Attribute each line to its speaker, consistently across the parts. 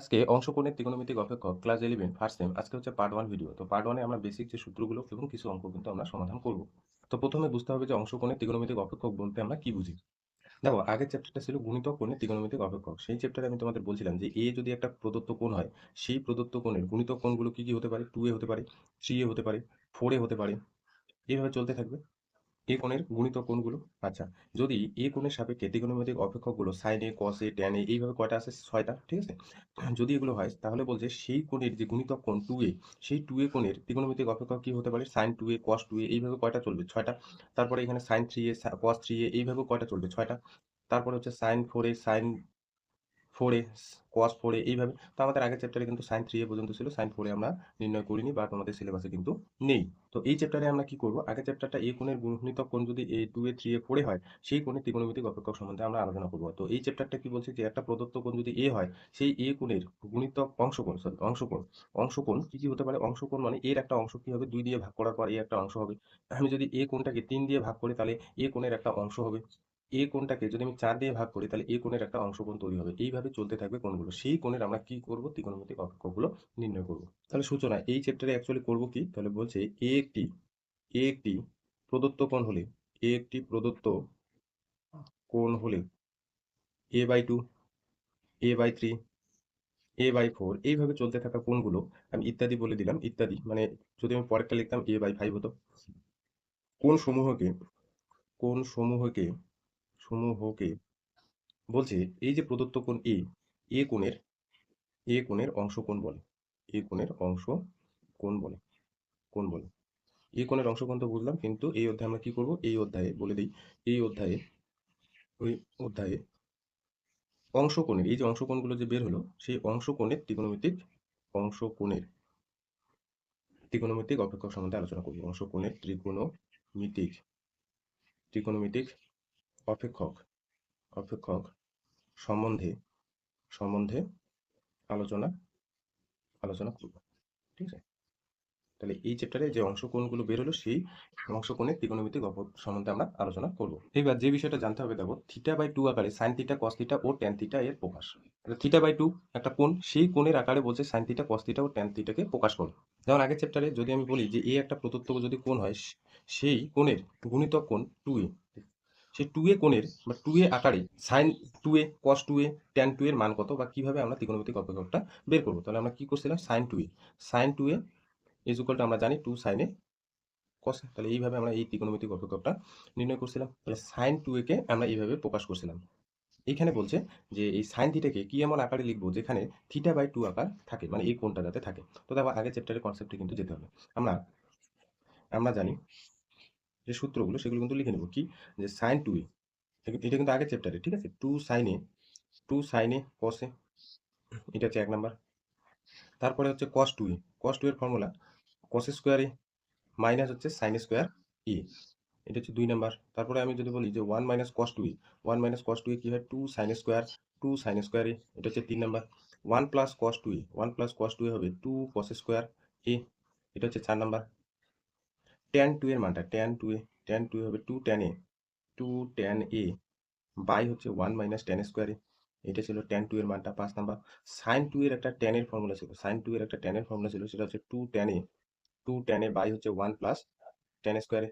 Speaker 1: আজকে অংশকোণের ত্রিকোণমিতিক অপেক্ষক ক্লাস 11 ফার্স্ট সেম আজকে হচ্ছে পার্ট 1 ভিডিও। তো পার্ট 1 এ আমরা বেসিক যে সূত্রগুলো এবং কিছু অঙ্ক কিন্তু আমরা সমাধান করব। তো প্রথমে বুঝতে হবে যে অংশকোণের ত্রিকোণমিতিক অপেক্ষক বলতে আমরা কি বুঝি। দেখো আগের চ্যাপ্টারটা ছিল গুণিতক কোণের ত্রিকোণমিতিক অপেক্ষক। সেই চ্যাপ্টারে আমি তোমাদের বলছিলাম যে এ যদি একটা প্রদত্ত কোণ হয়, সেই প্রদত্ত কোণের গুণিতক কোণগুলো কি কি হতে পারে? 2a হতে পারে, 3a হতে পারে, 4a হতে পারে। এভাবে চলতে থাকবে। এ কোণের গুণিতক কোণগুলো। আচ্ছা, যদি এ কোণের সাপেক্ষে ত্রিকোণমিতিক অপেক্ষকগুলো sin a cos a tan a এইভাবে কয়টা আছে? 6টা, ঠিক আছে? যদি এগুলো হয় তাহলে বলছে সেই কোণের যে গুণিতক কোণ 2a, সেই 2a কোণের ত্রিকোণমিতিক অপেক্ষক কি হতে পারে? sin 2a cos 2a এইভাবে কয়টা চলবে? 6টা। তারপরে এখানে sin 3a cos 3a এইভাবে কয়টা চলবে? 6টা। তারপরে হচ্ছে sin 4a sin 4a cos 4a এইভাবে। তো আমাদের আগের চ্যাপ্টারে কিন্তু sin 3a পর্যন্ত ছিল, sin 4a আমরা নির্ণয় করিনি বা তোমাদের সিলেবাসে কিন্তু নেই। তো এই চ্যাপ্টারে আমরা কি করব? আগের চ্যাপ্টারটা a কোণের গুণিতক কোণ যদি a 2a 3a 4a হয়, সেই কোণের ত্রিকোণমিতিক অপেক্ষক সম্বন্ধে আমরা আলোচনা করব। তো এই চ্যাপ্টারটা কি বলছে যে একটা প্রদত্ত কোণ যদি a হয়, সেই a কোণের গুণিতক অংশকোণ কি কি হতে পারে? অংশকোণ মানে এর একটা অংশ কি হবে? 2 দিয়ে ভাগ করার পর একটা অংশ হবে। আমি যদি a কোণটাকে 3 দিয়ে ভাগ করি তাহলে a কোণের একটা অংশ হবে। এ কোণটাকে যদি আমি 4 দিয়ে ভাগ করি তাহলে এ কোণের একটা অংশকোণ তৈরি হবে। এইভাবে চলতে থাকবে কোণগুলো। সেই কোণের আমরা কি করব? ত্রিকোণমিতিক অপেক্ষকগুলো নির্ণয় করব। তাহলে সূচনা এই চ্যাপ্টারে অ্যাকচুয়ালি করব কি? তাহলে বলছে এ একটি প্রদত্ত কোণ হলে এ একটি প্রদত্ত কোণ হলে a/2, a/3, a/4 এইভাবে চলতে থাকা কোণগুলো আমি ইত্যাদি বলে দিলাম। ইত্যাদি মানে যদি আমি পরেরটা লিখতাম a/5 হতো। কোণ সমূহকে কোণ সমূহকে সমূহকে বলছে এই যে প্রদত্ত কোণ এ কোণের অংশকোণ বলে। এ কোণের অংশকোণ বলে। কোণ বলে। এ কোণের অংশকোণ তো বুঝলাম, কিন্তু এই অধ্যায়ে আমরা কি করব? এই অধ্যায়ে বলে দেই, এই অধ্যায়ে ওই অধ্যায়ে অংশকোণের এই যে অংশকোণগুলো যে বের হলো, সেই অংশকোণের ত্রিকোণমিতিক অপেক্ষক সম্বন্ধে আলোচনা করব। অংশকোণের ত্রিকোণমিতিক অপেক্ষক অপেক্ষক সম্বন্ধে সম্বন্ধে আলোচনা আলোচনা করব। ঠিক আছে? তাহলে এই চ্যাপ্টারে যে অংশকোণগুলো বের হলো সেই অংশকোণের ত্রিকোণমিতিক সম্বন্ধে আমরা আলোচনা করব। এবার যে বিষয়টা জানতে হবে, দেখো θ/2 আকারে sin θ cos θ ও tan θ এর প্রকাশ। θ/2 একটা কোণ, সেই কোণের আকারে বলছে sin θ cos θ ও tan θ কে প্রকাশ করো। যেমন আগের চ্যাপ্টারে যদি আমি বলি যে এ একটা প্রদত্ত যদি কোণ হয়, সেই কোণের গুণিতক কোণ 2a, সেই 2a কোণের বা 2a আকারে sin 2a cos 2a tan 2 এর মান কত বা কিভাবে আমরা ত্রিকোণমিতিক অপেক্ষকটা বের করব। তাহলে আমরা কি করছিলাম? sin 2a is equal to আমরা জানি 2 sin a cos a। তাহলে এইভাবে আমরা এই ত্রিকোণমিতিক অপেক্ষকটা নির্ণয় করছিলাম। তাহলে sin 2a কে আমরা এইভাবে প্রকাশ করছিলাম। এখানে বলছে যে এই sin থিটাকে কি এমন আকারে লিখবো যেখানে θ/2 আকার থাকে, মানে এই কোণটা যাতে থাকে। তো দেখো আগের চ্যাপ্টারের কনসেপ্টে কিন্তু যেতে হবে। আমরা আমরা জানি যে সূত্রগুলো সেগুলো কিন্তু লিখে নেব। কি? যে sin 2a, এটা কিন্তু আগের চ্যাপ্টারে, ঠিক আছে? 2 sin a cos a, এটা হচ্ছে 1 নাম্বার। তারপরে হচ্ছে cos 2a, cos 2 এর formula cos square a minus হচ্ছে sin স্কয়ার a, এটা হচ্ছে 2 নাম্বার। তারপরে আমি যদি বলি যে 1 minus cos 2a, 1 minus cos 2a কি হয়? 2 sin স্কয়ার a, এটা হচ্ছে 3 number. 1 plus cos 2a, 1 plus cos 2a হবে 2 cos স্কয়ার a, এটা হচ্ছে 4 নাম্বার। tan 2 এর মানটা tan 2a হবে 2 tan a, 2 tan a by হচ্ছে 1 মাইনাস tan স্কয়ার a, এটা ছিল tan 2 এর মানটা 5 নাম্বার। sin 2 এর একটা tan এর ফর্মুলা ছিল, sin 2 এর একটা tan এর ফর্মুলা ছিল, সেটা হচ্ছে 2 tan a বাই হচ্ছে 1 প্লাস tan স্কয়ার a,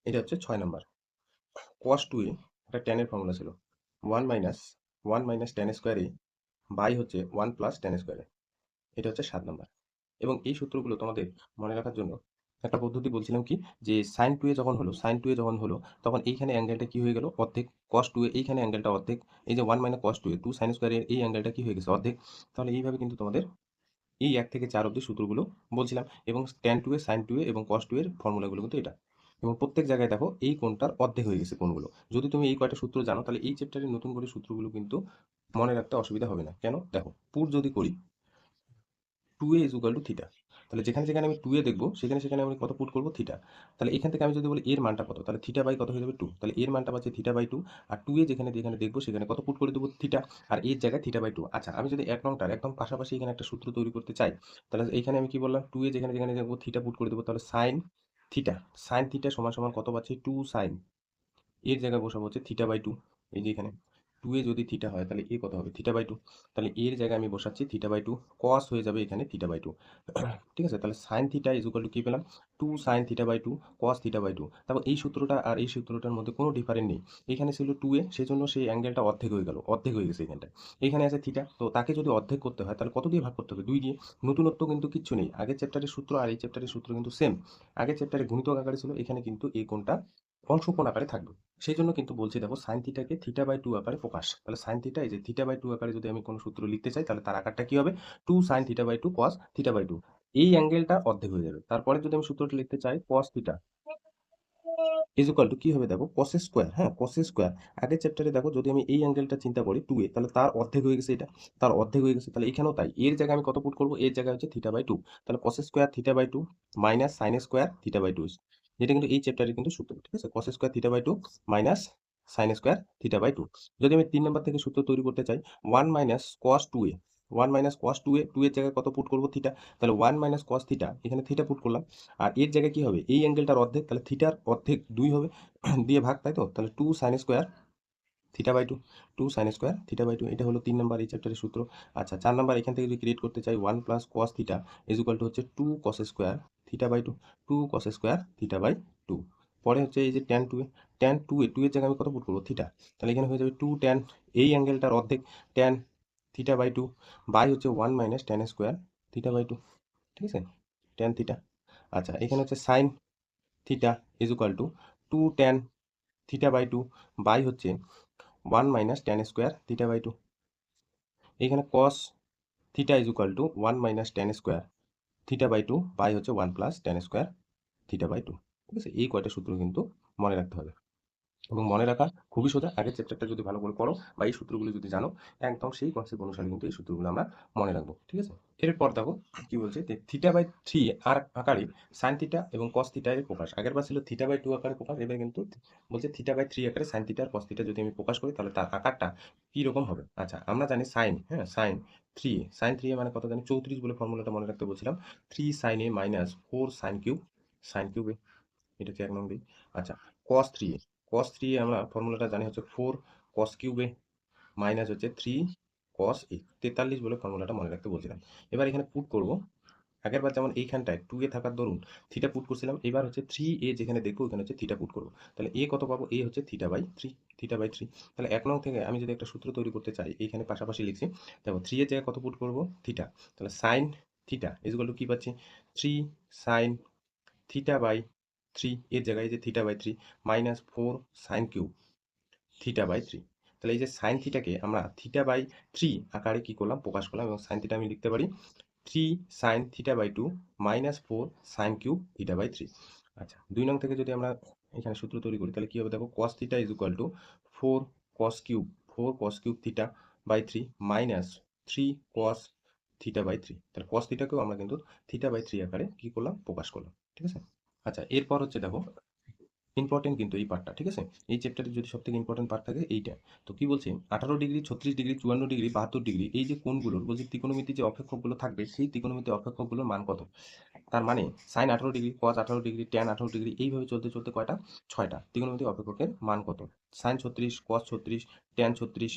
Speaker 1: এটা হচ্ছে 6 নাম্বার। cos 2a একটা tan এর ফর্মুলা ছিল 1 minus tan square a by হচ্ছে 1 প্লাস tan স্কয়ার a, এটা হচ্ছে 7 নাম্বার। এবং এই সূত্রগুলো তোমাদের মনে রাখার জন্য একটা পদ্ধতি বলছিলাম কি, যে sin 2a যখন হলো তখন এইখানে অ্যাঙ্গেলটা কি হয়ে গেল? অর্ধেক। cos 2a এইখানে অ্যাঙ্গেলটা অর্ধেক। এই যে 1 minus cos 2a 2 sin square এর এই অ্যাঙ্গেলটা কি হয়ে গেছে? অর্ধেক। তাহলে এইভাবে কিন্তু তোমাদের এই 1 থেকে 4 অব্দি সূত্রগুলো বলছিলাম, এবং tan 2a sin 2a এবং cos 2a এর ফর্মুলাগুলো কিন্তু এটা। এবং প্রত্যেক জায়গায় দেখো এই কোণটার অর্ধেক হয়ে গেছে কোণগুলো। যদি তুমি এই কয়টা সূত্র জানো তাহলে এই চ্যাপ্টারে নতুন করে সূত্রগুলো কিন্তু মনে রাখতে অসুবিধা হবে না। কেন? দেখো পুট যদি করি 2a is equal to theta, তাহলে যেখানে যেখানে আমি 2a দেখবো সেখানে সেখানে আমি কত পুট করবো? থিটা। তাহলে এখান থেকে আমি যদি বলি এর মানটা কত, তাহলে থিটা বাই কত হয়ে যাবে? 2। তাহলে এর মানটা পাচ্ছে θ/2, আর 2a যেখানে যেখানে দেখবো সেখানে কত পুট করে দেবো? থিটা। আর এর জায়গায় θ/2। আচ্ছা, আমি যদি এক নংটার একদম পাশাপাশি এখানে একটা সূত্র তৈরি করতে চাই, তাহলে এইখানে আমি কি বললাম? 2a যেখানে যেখানে দেখবো থিটা পুট করে দেবো, তাহলে sin থিটা সমান সমান কত পাচ্ছি? 2 sin, এর জায়গায় বসাবো হচ্ছে θ/2, এই যে এখানে 2 এ যদি থিটা হয় তাহলে এ কত হবে θ/2। তাহলে এর জায়গায় আমি বসাচ্ছি θ/2, cos হয়ে যাবে এখানে θ/2। ঠিক আছে, তাহলে sin θ কি পেলাম 2 sin θ/2 cos θ/2। তারপর এই সূত্রটা আর এই সূত্রটার মধ্যে কোনো ডিফারেন্স নেই। এখানে ছিল 2a, সেজন্য সেই অ্যাঙ্গেলটা অর্ধেক হয়ে গেল, অর্ধেক হয়ে গেছে এখানটায়। এখানে আছে থিটা, তো তাকে যদি অর্ধেক করতে হয় তাহলে কত দিয়ে ভাগ করতে হবে? 2 দিয়ে। নতুনত্ব কিন্তু কিচ্ছু নেই, আগের চ্যাপ্টারের সূত্র আর এই চ্যাপ্টারের সূত্র কিন্তু সেম। আগের চ্যাপ্টারে গুণিতক আকারে ছিল, এখানে কিন্তু এই কোণটা অংশকোণ আকারে থাকবে। সেই জন্য কিন্তু বলছি দেখো সাইন থিটাকে θ/2 আকারে প্রকাশ। তাহলে সাইন থিটা এই যে θ/2 আকারে যদি আমি কোনো সূত্র লিখতে চাই তাহলে তার আকারটা কি হবে 2 sin θ/2 cos θ/2। এই অ্যাঙ্গেলটা অর্ধেক হয়ে যাবে। তারপরে যদি আমি সূত্রটা লিখতে চাই cos থিটা কি হবে দেখো cos স্কয়ার, হ্যাঁ cos স্কয়ার। আগের চ্যাপ্টারে দেখো যদি আমি এই অ্যাঙ্গেলটা চিন্তা করি 2a, তাহলে তার অর্ধেক হয়ে গেছে, এটা তার অর্ধেক হয়ে গেছে। তাহলে এখানেও তাই, এর জায়গায় আমি কত পুট করবো? এর জায়গায় হচ্ছে θ/2। তাহলে cos square θ/2 minus sin square θ/2, যেটা কিন্তু এই চ্যাপ্টারের কিন্তু সূত্র। ঠিক আছে, cos square θ/2 minus sin square θ/2। যদি আমি 3 নম্বর থেকে সূত্র তৈরি করতে চাই 1 minus cos 2a, 1 minus cos 2a, 2 এর জায়গায় কত পুট করবো? থিটা। তাহলে 1 মাইনাস cos থিটা, এখানে থিটা পুট করলাম। আর এর জায়গায় কি হবে? এই অ্যাঙ্গেলটার অর্ধেক, তাহলে থিটার অর্ধেক 2 হবে, দিয়ে ভাগ, তাই তো? তাহলে 2 sin স্কয়ার θ/2, 2 sin স্কয়ার θ/2। এটা হলো 3 নম্বর এই চ্যাপ্টারের সূত্র। আচ্ছা 4 নম্বর এখান থেকে যদি ক্রিয়েট করতে চাই 1 প্লাস cos থিটা হচ্ছে 2 cos স্কয়ার θ/2, 2 cos স্কয়ার θ/2। পরে হচ্ছে এই যে tan 2a, tan 2a, 2 এর জায়গায় আমি কত পুট করবো? থিটা। তাহলে এখানে হয়ে যাবে 2 tan এই অ্যাঙ্গেলটার অর্ধেক tan θ/2 বাই হচ্ছে 1 মাইনাস tan স্কয়ার θ/2। ঠিক আছে, tan থিটা। আচ্ছা এখানে হচ্ছে sin থিটা 2 tan θ/2 বাই হচ্ছে 1 মাইনাস tan স্কয়ার θ/2। এখানে cos theta 1 minus tan square θ/2 by হচ্ছে 1 প্লাস tan স্কয়ার θ/2। ঠিক আছে, এই কয়টা সূত্র কিন্তু মনে রাখতে হবে। এবং মনে রাখা খুবই সোজা, আগের চ্যাপ্টারটা যদি ভালো করে পড়ো বা এই সূত্রগুলো যদি জানো, একদম সেই কনসেপ্ট অনুসারে কিন্তু এই সূত্রগুলো আমরা মনে রাখবো। ঠিক আছে, এরপর দেখো কি বলছে যে θ/3 আর আকারে সাইন থিটা এবং কস থিটা এর প্রকাশ। আগের বার ছিল θ/2 আকারে প্রকাশ, এবার কিন্তু বলছে θ/3 আকারে সাইন থিটা আর কস থিটা যদি আমি প্রকাশ করি তাহলে তার আকারটা কি রকম হবে। আচ্ছা আমরা জানি সাইন, হ্যাঁ সাইন 3a মানে কত জানি 34 বলে ফর্মুলাটা মনে রাখতে বলছিলাম। 3 sin a minus 4 sin cube a, এটা হচ্ছে 1 নং দিক। আচ্ছা cos 3a, আমরা ফর্মুলাটা জানি হচ্ছে 4 cos কিউব a মাইনাস হচ্ছে 3 cos a, 43 বলে ফর্মুলাটা মনে রাখতে বলছিলাম। এবার এখানে পুট করব, আগেরবার যেমন এইখানটায় 2a থাকার দরুন থিটা পুট করছিলাম, এবার হচ্ছে 3a যেখানে দেখবো ওখানে হচ্ছে থিটা পুট করবো। তাহলে এ কত পাবো? এ হচ্ছে থিটা বাই থ্রি। তাহলে 1 নং থেকে আমি যদি একটা সূত্র তৈরি করতে চাই, এইখানে পাশাপাশি লিখছি, দেখো 3 এর জায়গায় কত পুট করবো? থিটা। তাহলে সাইন থিটা কি পাচ্ছি 3 sin θ/3, এর জায়গায় যে θ/3 মাইনাস 4 sin কিউব θ/3। তাহলে এই যে সাইন থিটাকে আমরা θ/3 আকারে কি করলাম? প্রকাশ করলাম, এবং সাইন থিটা আমি লিখতে পারি 3 sin θ/2 মাইনাস 4 sin কিউব θ/3। আচ্ছা 2 নং থেকে যদি আমরা এখানে সূত্র তৈরি করি তাহলে কি হবে দেখো cos theta 4 cos cube 4 cos cube θ/3 minus 3 cos θ/3। তাহলে cos থিটাকেও আমরা কিন্তু θ/3 আকারে কি করলাম? প্রকাশ করলাম। ঠিক আছে, আচ্ছা এরপর হচ্ছে দেখো ইম্পর্টেন্ট কিন্তু এই পার্টটা। ঠিক আছে, এই চ্যাপ্টারে যদি সব থেকে ইম্পর্টেন্ট পার্ট থাকে এইটা। তো কি বলছে 18 ডিগ্রি, 36 ডিগ্রি, 54 ডিগ্রি, 72 ডিগ্রি, এই যে কোণগুলোর বলছে ত্রিকোণমিতি যে অপেক্ষকগুলো থাকবে সেই ত্রিকোণমিতি অপেক্ষকগুলোর মান কত। তার মানে সাইন 18 ডিগ্রি, কস 18 ডিগ্রি, ট্যান 18 ডিগ্রি, এইভাবে চলতে চলতে কয়টা? 6টা ত্রিকোণমিতি অপেক্ষকের মান কত? সাইন 36, কস 36, ট্যান 36,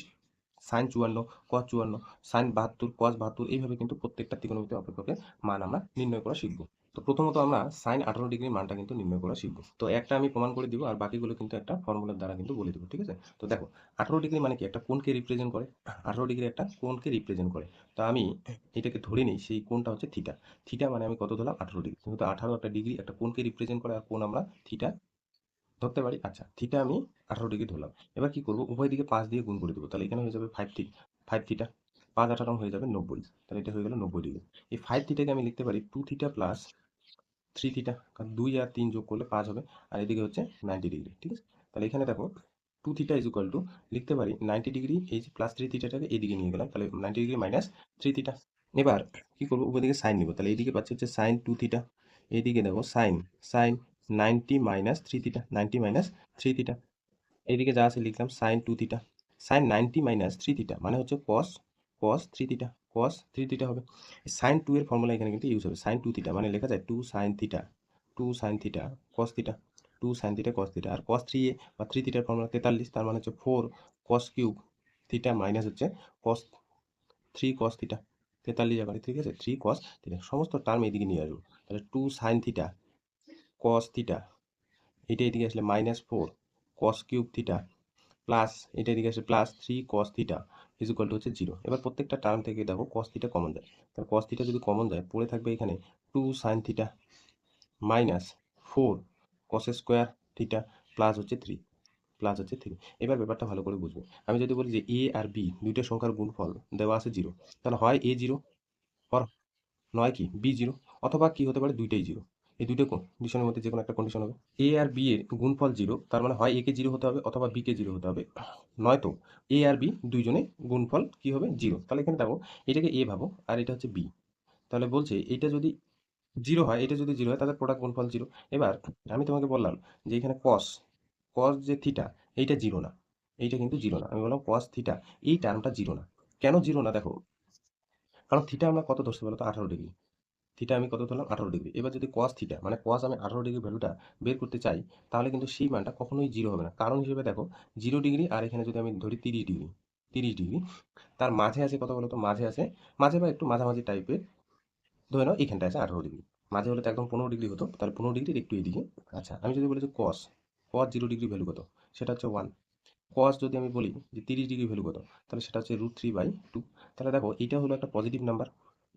Speaker 1: সাইন 54, কস 54, সাইন 72, কস 72, এইভাবে কিন্তু প্রত্যেকটা ত্রিকোণমিতি অপেক্ষকের মান আমরা নির্ণয় করা শিখবো। তো প্রথমত আমরা সাইন 18 ডিগ্রির মানটা কিন্তু নির্ণয় করা শিখবো। তো একটা আমি প্রমাণ করে দিব আর বাকিগুলো কিন্তু একটা ফর্মুলার দ্বারা কিন্তু বলে দিব। ঠিক আছে, তো দেখো 18 ডিগ্রি মানে কি? একটা কোণকে রিপ্রেজেন্ট করে। 18 ডিগ্রি একটা কোণকে রিপ্রেজেন্ট করে। তো আমি এটাকে ধরে নিই সেই কোণটা হচ্ছে থিটা। থিটা মানে আমি কত ধরলাম? 18 ডিগ্রি। কিন্তু 18 একটা ডিগ্রি একটা কোণকে রিপ্রেজেন্ট করে, আর কোণ আমরা থিটা ধরতে পারি। আচ্ছা থিটা আমি 18 ডিগ্রি ধরলাম। এবার কি করব? উভয় দিকে 5 দিয়ে গুণ করে দেবো। তাহলে এখানে হয়ে যাবে 5 থিটা, 5 18 হয়ে যাবে 90। তাহলে এটা হয়ে গেল 90 ডিগ্রি। এই 5 থিটাকে আমি লিখতে পারি 2 থিটা প্লাস 3 থিটা, কারণ 2 আর 3 যোগ করলে 5 হবে, আর এদিকে হচ্ছে 90 ডিগ্রি। ঠিক আছে, তাহলে এখানে দেখো 2 থিটা লিখতে পারি 90 ডিগ্রি, এই যে প্লাস 3 থিটাটাকে এইদিকে নিয়ে গেলাম, তাহলে 90 ডিগ্রি মাইনাস 3 থিটা। এবার কি করবো? উপর দিকে সাইন নিব, তাহলে এইদিকে পাচ্ছি হচ্ছে সাইন 2 থিটা, এইদিকে দেখো sine 90 minus 3 theta, 90 minus 3 theta. এইদিকে যা আছে লিখলাম sine 2 theta, sine 90 minus 3 theta মানে হচ্ছে কস 3 থিটা, কস 3 থিটা হবে। সাইন 2 এর ফর্মুলা এখানে কিন্তু ইউজ হবে। সাইন 2 থিটা মানে লেখা যায় 2 sine theta, 2 sine theta cos theta, 2 sine theta cos theta. আর কস 3 এ বা 3 থিটার ফর্মুলা 43, তার মানে হচ্ছে 4 কস কিউব থিটা মাইনাস হচ্ছে কস 3 cos থিটা, 43 ঠিক আছে, 3 cos থিটা সমস্ত টার্ম এদিকে নিয়ে আসবো। তাহলে 2 sin থিটা cos থিটা, এটা এদিকে আসলে -4 cos³ থিটা প্লাস এটা এদিকে আসলে +3 cos theta is equal to হচ্ছে 0। এবার প্রত্যেকটা টার্ম থেকে দেখো cos থিটা কমন যায়, তাহলে cos থিটা যদি কমন যায় পড়ে থাকবে এখানে 2 sin theta -4 cos² theta plus হচ্ছে 3। এবার ব্যাপারটা ভালো করে বুঝবো। আমি যদি বলি যে এ আর বি দুইটা সংখ্যার গুণফল দেওয়া আছে 0, তাহলে হয় এ 0 অর নয় কি বি 0, অথবা কি হতে পারে দুইটাই 0। এই দুটো কন্ডিশনের মধ্যে যে কোনো একটা কন্ডিশন হবে। এ আর বি এর গুণফল 0, তার মানে হয় এ কে 0 হতে হবে অথবা বি কে 0 হতে হবে, নয়তো এ আর বি দুইজনে গুণফল কি হবে 0। তাহলে এখানে দেখো এটাকে এ ভাবো আর এটা হচ্ছে বি, তাহলে বলছে এটা যদি 0 হয়, এটা যদি 0 হয় তাদের প্রোডাক্ট গুণফল 0। এবার আমি তোমাকে বললাম যে এখানে কস কস যে থিটা এইটা 0 না, এইটা কিন্তু 0 না। আমি বললাম কস থিটা এই টার্মটা 0 না। কেন 0 না দেখো, কারণ থিটা আমরা কত ধরছি বলো তো 18 ডিগ্রি। থিটা আমি কত ধরলাম 18 ডিগ্রি। এবার যদি কস থিটা মানে কস আমি 18 ডিগ্রি ভ্যালুটা বের করতে চাই, তাহলে কিন্তু সেই মানটা কখনোই 0 হবে না। কারণ হিসেবে দেখো 0 ডিগ্রি আর এখানে যদি আমি ধরি 30 ডিগ্রি, 30 ডিগ্রি তার মাঝে আছে কত বলো তো, মাঝে আছে, মাঝে বা একটু মাঝামাঝি টাইপের, ধরে নাও এখানটা আছে 18 ডিগ্রি। মাঝে হলে তো একদম 15 ডিগ্রি হতো, তাহলে 15 ডিগ্রির একটু এদিকে। আচ্ছা আমি যদি বলি যে কস কস 0 ডিগ্রি ভ্যালু কত, সেটা হচ্ছে 1। কস যদি আমি বলি যে 30 ডিগ্রি ভ্যালু কত, তাহলে সেটা হচ্ছে √3/2। তাহলে দেখো এটা হলো একটা পজিটিভ নাম্বার,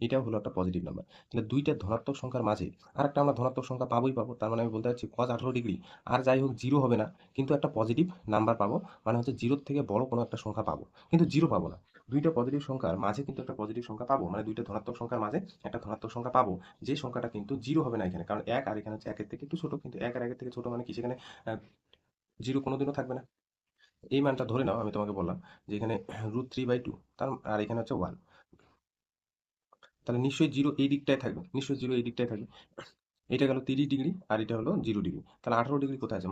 Speaker 1: এটাও হলো একটা পজিটিভ নাম্বার। তাহলে দুইটা ধনাত্মক সংখ্যার মাঝে আর একটা আমরা ধনাত্মক সংখ্যা পাবোই পাবো। তার মানে আমি বলতে চাচ্ছি কস 18 ডিগ্রি আর যাই হোক 0 হবে না, কিন্তু একটা পজিটিভ নাম্বার পাবো, মানে হচ্ছে 0-র থেকে বড় কোনো একটা সংখ্যা পাবো, কিন্তু 0 পাবো না। দুইটা পজিটিভ সংখ্যার মাঝে কিন্তু একটা পজিটিভ সংখ্যা পাবো, মানে দুইটা ধনাত্মক সংখ্যার মাঝে একটা ধনাত্মক সংখ্যা পাবো, যে সংখ্যাটা কিন্তু 0 হবে না এখানে, কারণ 1 আর এখানে হচ্ছে 1-এর থেকে একটু ছোট, কিন্তু 1 আর 1-এর থেকে ছোট মানে কি, সেখানে 0 কোনোদিনও থাকবে না। এই মানটা ধরে নাও, আমি তোমাকে বললাম যে এখানে √3/2 তার আর এখানে হচ্ছে 1, তাহলে নিশ্চয়ই 0 এই দিকটায় থাকবে, নিশ্চয়ই 0 এই দিকটায় থাকবে। এটা গেল 30 ডিগ্রি আর এটা হলো 0 ডিগ্রি, তাহলে 18 ডিগ্রি কোথায় আছে,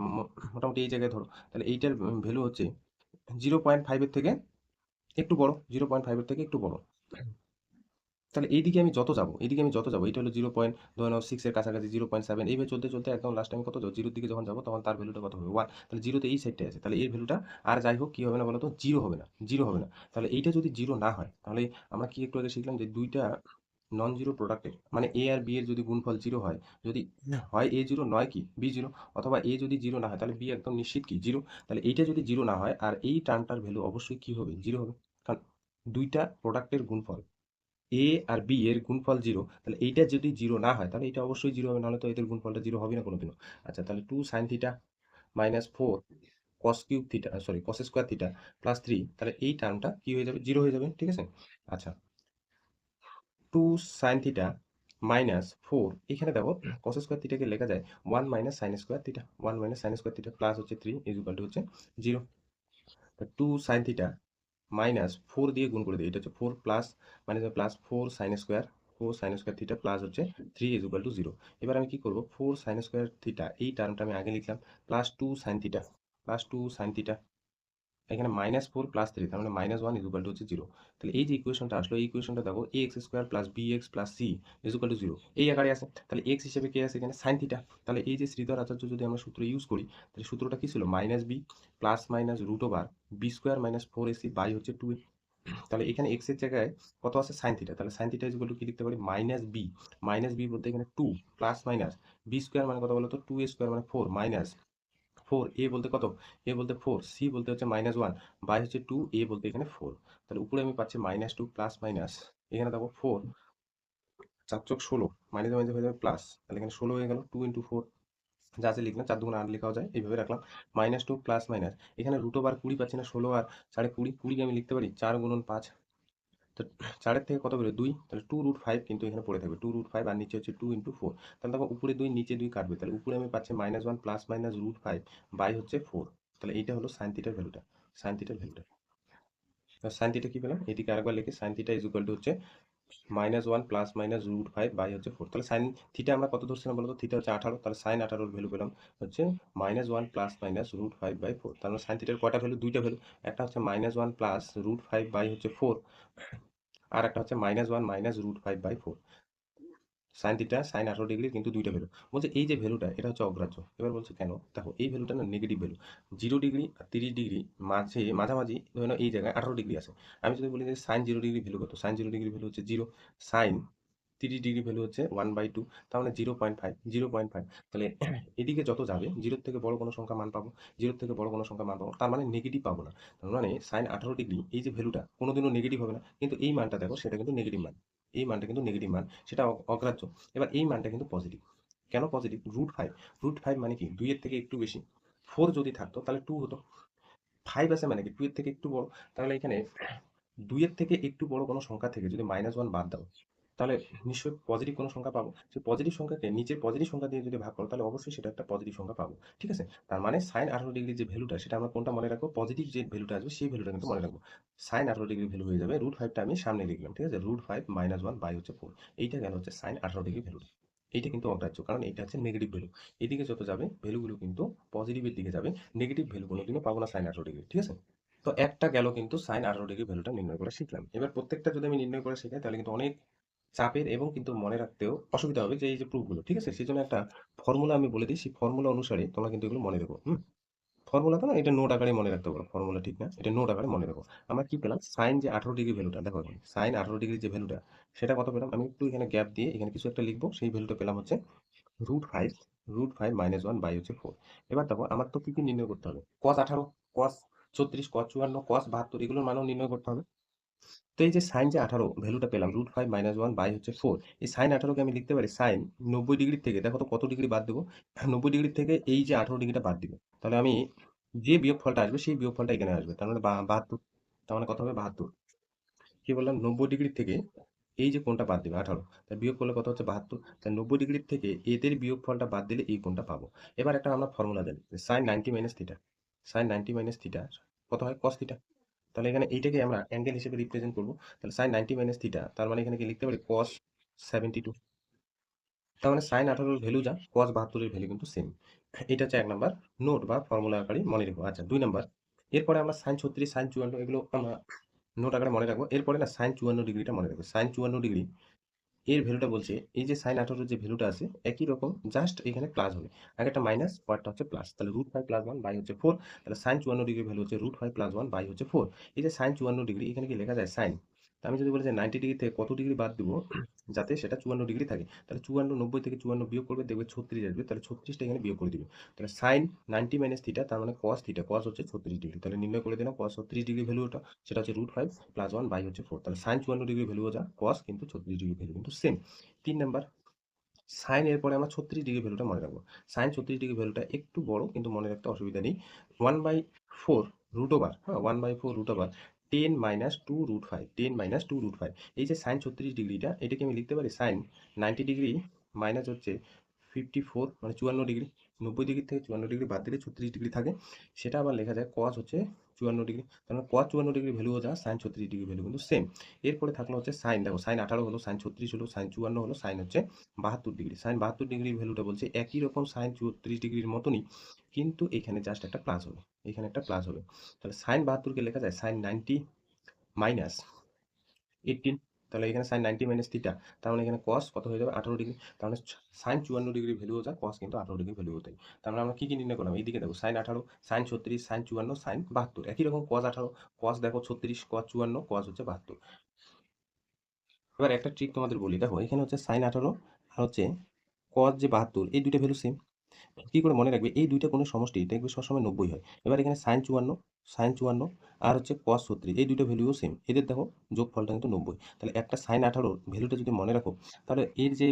Speaker 1: মোটামুটি এই জায়গায় ধরো। তাহলে এইটার ভ্যালু হচ্ছে 0.5-এর থেকে একটু বড়, 0.5-এর থেকে একটু বড়। তাহলে এইদিকে আমি যত যাবো, এইদিকে আমি যত যাবো, এটা হলো 0.6-এর কাছাকাছি, 0.7, এইভাবে চলতে চলতে একদম লাস্ট আমি কত যাবো, 0-র দিকে যখন যাবো তখন তার ভ্যালুটা কত হবে 1। তাহলে 0 তো এই সাইডটায় আছে, তাহলে এর ভ্যালুটা আর যাই হোক কি হবে না বলো তো, 0 হবে না, 0 হবে না। তাহলে এইটা যদি 0 না হয়, তাহলে আমরা কি একটু আগে শিখলাম যে দুইটা নন জিরো প্রোডাক্টের মানে এ আর বি এর যদি গুণফল 0 হয়, যদি হয় এ 0 নয় কি বি 0, অথবা এ যদি 0 না হয় তাহলে বি একদম নিশ্চিত কি 0। তাহলে এইটা যদি 0 না হয় আর এই টার্মটার ভ্যালু অবশ্যই কি হবে 0 হবে, কারণ দুইটা প্রোডাক্টের গুণফল এ আর বি এর গুণফল 0, তাহলে এইটা যদি 0 না হয় তাহলে এটা অবশ্যই 0 হবে, নাহলে তো এদের গুণফলটা 0 হবে না কোনোদিনও। আচ্ছা তাহলে 2 sin theta -4 cos³ theta, sorry cos² theta +3, তাহলে এই টার্মটা কি হয়ে যাবে 0 হয়ে যাবে, ঠিক আছে। আচ্ছা 2 sin থিটা -4, এখানে দেখো cos² থিটাকে লেখা যায় 1 - sin² theta, 1 - sin² theta plus হচ্ছে 3 ইজ ইকুয়াল টু হচ্ছে 0। 2 sin থিটা -4 দিয়ে গুণ করে দিই, এটা হচ্ছে 4 প্লাস মানে প্লাস 4 sin² থিটা প্লাস হচ্ছে 3 ইজ ইকুয়াল টু 0। এবার আমি কি করবো, 4 sin² থিটা এই টার্মটা আমি আগে লিখলাম, plus 2 sin theta, plus 2 sin theta, এখানে -4 + 3, তার মানে -1 ইজ ইকুয়াল টু হচ্ছে 0। তাহলে এই যে ইকুয়েশনটা আসলো, এই ইকুয়েশনটা দেখো ax² + bx + c is equal to 0 এই আকারে আছে। তাহলে x হিসেবে কে আছে এখানে sin থিটা। তাহলে এই যে শ্রীধর আচার্য যদি আমরা সূত্র ইউজ করি, তাহলে সূত্রটা কি ছিল, -b plus minus √b² - 4ac by হচ্ছে 2a। তাহলে এখানে x এর জায়গায় কত আছে sin থিটা, তাহলে sin theta is equal to কি লিখতে পারি, -b বলতে এখানে 2 প্লাস মাইনাস b² মানে কত বলো তো 2a² মানে 4 মাইনাস 4, এ বলতে কত, এ বলতে 4, সি বলতে হচ্ছে -1 বাই হচ্ছে 2, এ বলতে এখানে 4। তাহলে উপরে আমি পাচ্ছি -2 প্লাস মাইনাস, এখানে দেখো 4, 4 চোখ 16, মাইনাসে মাইনাসে হয়ে যাবে প্লাস, তাহলে এখানে 16 হয়ে গেল, 2 × 4 যা আছে লিখলাম, 4 দুগুণে 8 লেখাও যায়, এইভাবে রাখলাম। -2 প্লাস মাইনাস, এখানে √20 পাচ্ছি না, 16 আর 20.5, 20কে আমি লিখতে পারি 4 × 5। তো 4-এর থেকে কত বেরোয় 2, তাহলে 2√5 কিন্তু এখানে পড়ে থাকবে, 2√5 আর নিচে হচ্ছে 2 × 4। তাহলে দেখো উপরে 2 নিচে 2 কাটবে, তাহলে উপরে আমি পাচ্ছি -1 প্লাস মাইনাস √5 বাই হচ্ছে 4। তাহলে এইটা হলো সাইন থিটার ভ্যালুটা, সাইন থিটার ভ্যালুটা। সাইন থিটা কি পেলাম, এদিকে আরেকবার লিখে sine theta is equal to হচ্ছে -1 প্লাস মাইনাস √5 বাই হচ্ছে 4। তাহলে সাইন থিটা আমরা কত ধরছিলাম বলতো, থিটা হচ্ছে 18, তাহলে সাইন 18-র ভ্যালু পেলাম হচ্ছে -1 প্লাস মাইনাস √5/4। তাহলে সাইন থিটার কয়টা ভ্যালু, দুইটা ভ্যালু, একটা হচ্ছে -1 প্লাস √5 বাই হচ্ছে 4, আর একটা হচ্ছে -1 মাইনাস √5/4। সাইন থিটা সাইন 18 ডিগ্রির কিন্তু দুইটা ভ্যালু। বলছে এই যে ভ্যালুটা এটা হচ্ছে অগ্রাহ্য। এবার বলছে কেন? দেখো এই ভ্যালুটা না নেগেটিভ ভ্যালু। 0 ডিগ্রি আর 30 ডিগ্রি মাঝামাঝি ধরে নাও এই জায়গায় 18 ডিগ্রি আছে। আমি যদি বলি যে সাইন 0 ডিগ্রি ভ্যালু কত? সাইন 0 ডিগ্রি ভ্যালু হচ্ছে 0। সাইন 30 ডিগ্রি ভ্যালু হচ্ছে 1/2, তার মানে 0.5, 0.5। তাহলে এদিকে যত যাবে জিরোর থেকে বড় কোনো সংখ্যা মান পাবো, জিরোর থেকে বড় কোনো সংখ্যা মান পাবো, তার মানে নেগেটিভ পাবো না। তার মানে সাইন 18 ডিগ্রি এই যে ভ্যালুটা কোনোদিনও নেগেটিভ হবে না, কিন্তু এই মানটা দেখো সেটা কিন্তু নেগেটিভ মান। এই মানটা কিন্তু নেগেটিভ মান, সেটা অগ্রাহ্য। এবার এই মানটা কিন্তু পজিটিভ। কেন পজিটিভ? √5। √5 মানে কি 2 এর থেকে একটু বেশি। 4 যদি থাকতো তাহলে 2 হতো। 5 আছে মানে কি 2 এর থেকে একটু বড়। তাহলে এখানে 2 এর থেকে একটু বড় কোনো সংখ্যা থেকে যদি -1 বাদ দাও, তাহলে নিশ্চয়ই পজিটিভ কোনো সংখ্যা পাবো। সেই পজিটিভ সংখ্যাকে নিচের পজিটিভ সংখ্যা দিয়ে যদি ভাগ করো তাহলে অবশ্যই সেটা একটা পজিটিভ সংখ্যা পাবো। ঠিক আছে? তার মানে সাইন 18 ডিগ্রি যে ভ্যালুটা সেটা আমরা কোনটা মনে রাখবো? পজিটিভ যে ভ্যালুটা আসবে সেই ভ্যালুটা কিন্তু মনে রাখবো। সাইন 18 ডিগ্রি ভ্যালু হয়ে যাবে √5টা আমি সামনে লিখলাম। ঠিক আছে? √5 -1 বাই হচ্ছে 4। এইটা গেল হচ্ছে সাইন 18 ডিগ্রি ভ্যালু। এইটা কিন্তু অগ্রাহ্য, কারণ এইটা হচ্ছে নেগেটিভ ভ্যালু। এদিকে যত যাবে ভ্যালুগুলো কিন্তু পজিটিভের দিকে যাবে। নেগেটিভ ভ্যালু কোনোদিনও পাবো না সাইন 18 ডিগ্রি। ঠিক আছে? তো একটা গেল কিন্তু সাইন 18 ডিগ্রি ভ্যালুটা নির্ণয় করা শিখলাম। এবার প্রত্যেকটা যদি আমি নির্ণয় করে শেখাই তাহলে কিন্তু অনেক চাপের এবং কিন্তু মনে রাখতেও অসুবিধা হবে যে এই যে প্রুফগুলো। ঠিক আছে? সেজন্য একটা ফর্মুলা আমি বলে দিই, সেই ফর্মুলা অনুসারে তোমরা কিন্তু এগুলো মনে রেখো। ফর্মুলাটা না এটা নোট আকারে মনে রাখতে পারো। ফর্মুলা ঠিক না, এটা নোট আকারে মনে রাখো। আমরা কি পেলাম? সাইন যে 18 ডিগ্রি ভ্যালুটা দেখো, এখন সাইন 18 ডিগ্রি যে ভ্যালুটা সেটা কত পেলাম? আমি একটু এখানে গ্যাপ দিয়ে এখানে কিছু একটা লিখবো। সেই ভ্যালুটা পেলাম হচ্ছে √5, √5 -1 বাই হচ্ছে 4। এবার দেখো আমার তো কি কি নির্ণয় করতে হবে? cos 18, cos 36, cos 54, cos 72 এগুলোর মানও নির্ণয় করতে হবে। তো এই যে সাইন যে 18 ভ্যালুটা পেলাম √5 -1 বাই হচ্ছে 4, এই সাইন 18কে আমি লিখতে পারি সাইন 90 ডিগ্রি থেকে, দেখো তো কত ডিগ্রি বাদ দেবো? 90 ডিগ্রি থেকে এই যে 18 ডিগ্রিটা বাদ দিব। তাহলে আমি যে বিয়োগফলটা আসবে সেই বিয়োগফলটা এখানে আসবে, তার মানে 72। তার মানে কত হবে? 72। কি বললাম? 90 ডিগ্রি থেকে এই যে কোণটা বাদ দিবে 18, তার বিয়োগ করলে কত হচ্ছে? 72। তাই 90 ডিগ্রি থেকে এদের বিয়োগফলটা বাদ দিলে এই কোণটা পাবো। এবার একটা আমরা ফর্মুলা জানি, sine 90 minus theta, sine 90 minus theta কত হয়? Cos theta. তাহলে এখানে এইটাকে আমরা অ্যাঙ্গেল হিসেবে রিপ্রেজেন্ট করবো। তাহলে সাইন 90 মাইনাস থিটা, তার মানে এখানে কি লিখতে পারি? কস 72। তার মানে সাইন 18 ভ্যালু যা, কস 72 ভ্যালু কিন্তু সেম। এটা হচ্ছে 1 নাম্বার নোট বা ফর্মুলা আকারে মনে রাখবো। আচ্ছা, 2 নাম্বার, এরপরে আমরা সাইন 36, সাইন 54 এগুলো আমরা নোট আকারে মনে রাখবো। এরপরে না সাইন 54 ডিগ্রিটা মনে রাখবো। সাইন 54 ডিগ্রি এর ভ্যালুটা বলছে এই যে সাইন 18 যে ভ্যালুটা আছে একই রকম, জাস্ট এখানে প্লাস হবে। আগে একটা মাইনাস, পরটা হচ্ছে প্লাস। তাহলে √5 +1 বাই হচ্ছে 4। তাহলে সাইন 54 ডিগ্রি ভ্যালু হচ্ছে √5 +1 বাই হচ্ছে 4। এই যে সাইন 54 ডিগ্রি এখানে কি লেখা যায়? সাইন। আমি যদি বলি যে 90 ডিগ্রি থেকে কত ডিগ্রি বাদ দিব যাতে সেটা 54 ডিগ্রি থাকে, তাহলে 54, 90 থেকে 54 বিয়োগ করবে, দেখবে 36 আসবে। তাহলে 36টা এখানে বিয়োগ করে দিবে। তাহলে সাইন 90 মাইনাস থিটা, তার মানে কস থিটা, কস হচ্ছে 36 ডিগ্রি। তাহলে নির্ণয় করে দিলাম কস 36 ডিগ্রি ভ্যালু ওটা, সেটা হচ্ছে √5 +1 বাই হচ্ছে 4। তাহলে সাইন 54 ডিগ্রি ভ্যালু যা, কস কিন্তু 36 ডিগ্রি ভ্যালু কিন্তু সেম। 3 নাম্বার, সাইন এর পরে আমরা 36 ডিগ্রি ভ্যালুটা মনে রাখবো। সাইন 36 ডিগ্রি ভ্যালুটা একটু বড় কিন্তু মনে রাখতে অসুবিধা নেই। 1/4 রুট ওভার, হ্যাঁ 1/4 রুট ওভার 10 - 2 √5, 10 - 2 √5। এই যে সাইন 36 ডিগ্রিটা এটাকে আমি লিখতে পারি সাইন 90 ডিগ্রি মাইনাস হচ্ছে 54 মানে 54 ডিগ্রি। 90 ডিগ্রি থেকে 54 ডিগ্রি বাদ দিলে 36 ডিগ্রি থাকে। সেটা আবার লেখা যায় কস হচ্ছে 54 ডিগ্রি। তার মানে কস 54 ডিগ্রি ভ্যালুও যা, সাইন 36 ডিগ্রি ভ্যালু কিন্তু সেম। এরপরে থাকলো হচ্ছে সাইন, দেখো সাইন 18 হলো, সাইন 36 হলো, সাইন 54 হলো, সাইন হচ্ছে 72 ডিগ্রি। সাইন 72 ডিগ্রির ভ্যালুটা বলছে একই রকম সাইন 34 ডিগ্রির মতনই, কিন্তু এখানে জাস্ট একটা প্লাস হবে, এখানে একটা প্লাস হবে। তাহলে সাইন 72কে লেখা যায় সাইন 90 মাইনাস 18। তাহলে এখানে সাইন 90 মাইনাস থিটা, তার মানে এখানে কস কত হয়ে যাবে? 18 ডিগ্রি। তার মানে সাইন 54 ডিগ্রি ভ্যালু যা, কস কিন্তু 18 ডিগ্রি ভ্যালু হতে। তার মানে আমরা কি কি নির্ণয় করলাম? এইদিকে দেখো সাইন 18, সাইন 36, সাইন 54, সাইন 72 একই রকম। কস 18, কস দেখো 36, কস 54, কস হচ্ছে 72। এবার একটা ট্রিক তোমাদের বলি, দেখো এখানে হচ্ছে সাইন 18 আর হচ্ছে কস যে 72, এই দুইটা ভ্যালু সেম। কি করে মনে রাখবে? এই দুইটা কোণের সমষ্টি দেখবে সবসময় 90 হয়। এবার এখানে সাইন 54, সাইন 54 আর হচ্ছে কস 36, এই দুইটা ভ্যালুও সেম। এদের দেখো যোগফলটা কিন্তু 90। তাহলে একটা সাইন 18 ভ্যালুটা যদি মনে রাখো, তাহলে এর যে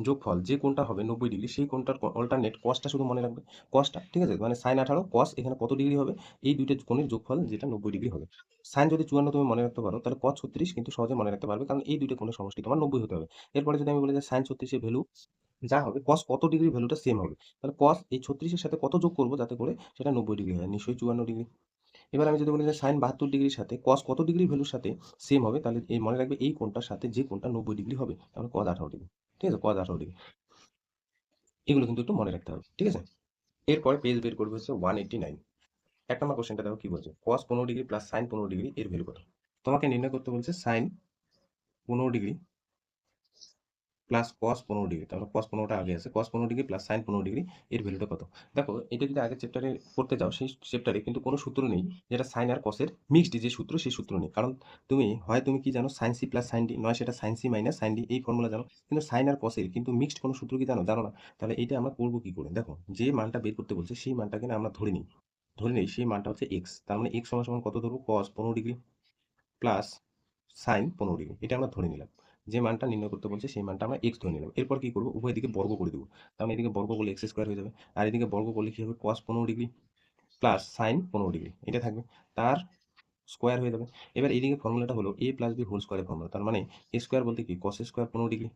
Speaker 1: যোগফল যে কোণটা হবে 90 ডিগ্রি, সেই কোণটার অল্টারনেট কসটা শুধু মনে রাখবে। কসটা ঠিক আছে, মানে সাইন 18 কস এখানে কত ডিগ্রি হবে? এই দুইটা কোণের যোগফল যেটা 90 ডিগ্রি হবে। সাইন যদি 54 তুমি মনে রাখতে পারো তাহলে কস 36 কিন্তু সহজে মনে রাখতে পারবে, কারণ এই দুইটা কোণের সমষ্টি তোমার 90 হতে হবে। এরপরে যদি আমি বলি যে সাইন 36 এর ভ্যালু যা হবে কস কত ডিগ্রি ভ্যালুটা সেম হবে, তাহলে কস এই 36 এর সাথে কত যোগ করবো যাতে করে সেটা 90 ডিগ্রি হয়? নিশ্চয়ই 54 ডিগ্রি। এবার আমি যদি বলি যে সাইন 72 ডিগ্রির সাথে কস কত ডিগ্রি ভ্যালুর সাথে সেম হবে, তাহলে এই মনে রাখবে এই কোণটার সাথে যে কোণটা 90 ডিগ্রি হবে, তাহলে কস 18 ডিগ্রি। ঠিক আছে, কস 18 ডিগ্রি। এগুলো কিন্তু একটু মনে রাখতে হবে। ঠিক আছে? এরপরে পেজ বের করবে হচ্ছে 189। 1 নম্বর কোশ্চেনটা দেখো কি বলছে, cos 15 degree plus sine 15 degree এর ভ্যালু কত? তোমাকে নির্ণয় করতে বলছে sine 15 degree plus cos 15 degree, তাহলে কস 15টা আগে আছে, cos 15 degree plus sine 15 degree, এর ভ্যালুটা কত? দেখো এটা যদি আগের চ্যাপ্টারে করতে যাও, সেই চ্যাপ্টারে কিন্তু কোনো সূত্র নেই যেটা সাইন আর কসের মিক্সড যে সূত্র, সেই সূত্র নেই। কারণ তুমি কি জানো, sine C plus sine D, নয় সেটা sine C minus sine D, এই ফর্মুলা জানো, কিন্তু সাইন আর কসের কিন্তু মিক্সড কোনো সূত্র কি জানো? জানো না। তাহলে এইটা আমরা করবো কি করে? দেখো যে মানটা বের করতে বলছে সেই মানটাকে না আমরা ধরে নিই সেই মানটা হচ্ছে এক্স, তার মানে এক্স সমান সমান কত ধরবো? কস 15 ডিগ্রি প্লাস সাইন 15 ডিগ্রি, এটা আমরা ধরে নিলাম। যে মানটা নির্ণয় করতে বলছে সেই মানটা আমরা এক্স ধরে নিলাম। এরপর কি করবো? উভয় দিকে বর্গ করে দেবো। তার মানে এদিকে বর্গ করলে এক্স স্কোয়ার হয়ে যাবে, আর এদিকে বর্গ করলে কি হবে? কস 15 ডিগ্রি প্লাস সাইন 15 ডিগ্রি, এটা থাকবে, তার স্কোয়ার হয়ে যাবে। এবার এইদিকে ফর্মুলাটা হলো এ প্লাস বি হোল স্কোয়ারের ফর্মুলা, তার মানে এ স্কোয়ার বলতে কি? Cos square 15 degree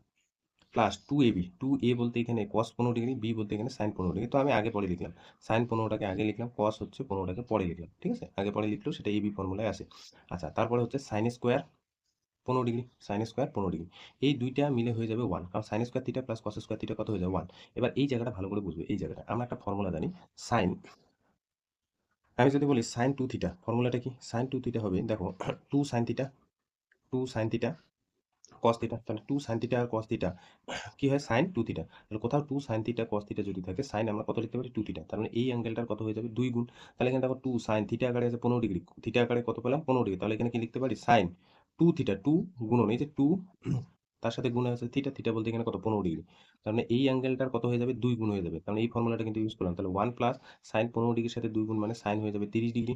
Speaker 1: plus 2ab, 2a বলতে এখানে কস 15 ডিগ্রি, বি বলতে এখানে সাইন 15 ডিগ্রি। তো আমি আগে পরে লিখলাম, সাইন 15টাকে আগে লিখলাম, কস হচ্ছে 15টাকে পরে লিখলাম, ঠিক আছে? আগে পরে লিখলেও সেটা এবি ফর্মুলায় আসে। আচ্ছা, তারপরে হচ্ছে sine square 15 degree, sine square 15 degree, এই দুইটা মিলে হয়ে যাবে 1, কারণ sine square theta plus cos square theta কত হয়ে যাবে? 1। এবার এই জায়গাটা ভালো করে বুঝবে, এই জায়গাটা আমরা একটা ফর্মুলা জানি, সাইন, আমি যদি বলি সাইন 2 থিটা, ফর্মুলাটা কি? সাইন 2 থিটা হবে, দেখো 2 sine theta, 2 sine theta cos theta, তাহলে 2 সাইন থিটা আর কস থিটা কি হয়? Sine 2 theta. তাহলে কোথাও 2 সাইন থিটা কস থিটা যদি থাকে, সাইন আমরা কত লিখতে পারি? 2 থিটা, তার মানে এই অ্যাঙ্গেলটার কত হয়ে যাবে? 2 গুণ। তাহলে এখানে দেখো 2 সাইন থিটা আকারে আছে 15 ডিগ্রি, থিটা আকারে কত পেলাম? 15 ডিগ্রি, তাহলে এখানে কি লিখতে পারি? সাইন 2 থিটা, 2 গুণন এই যে 2 তার সাথে গুণ আছে থিটা, থিটা বলতে এখানে কত? 15 ডিগ্রি, তার মানে এই অ্যাঙ্গেলটার কত হয়ে যাবে? 2 গুণ হয়ে যাবে। তার মানে এই ফর্মুলাটা কিন্তু ইউজ করলাম, তাহলে 1 প্লাস সাইন 15 ডিগ্রির সাথে 2 গুণ মানে সাইন হয়ে যাবে 30 ডিগ্রি।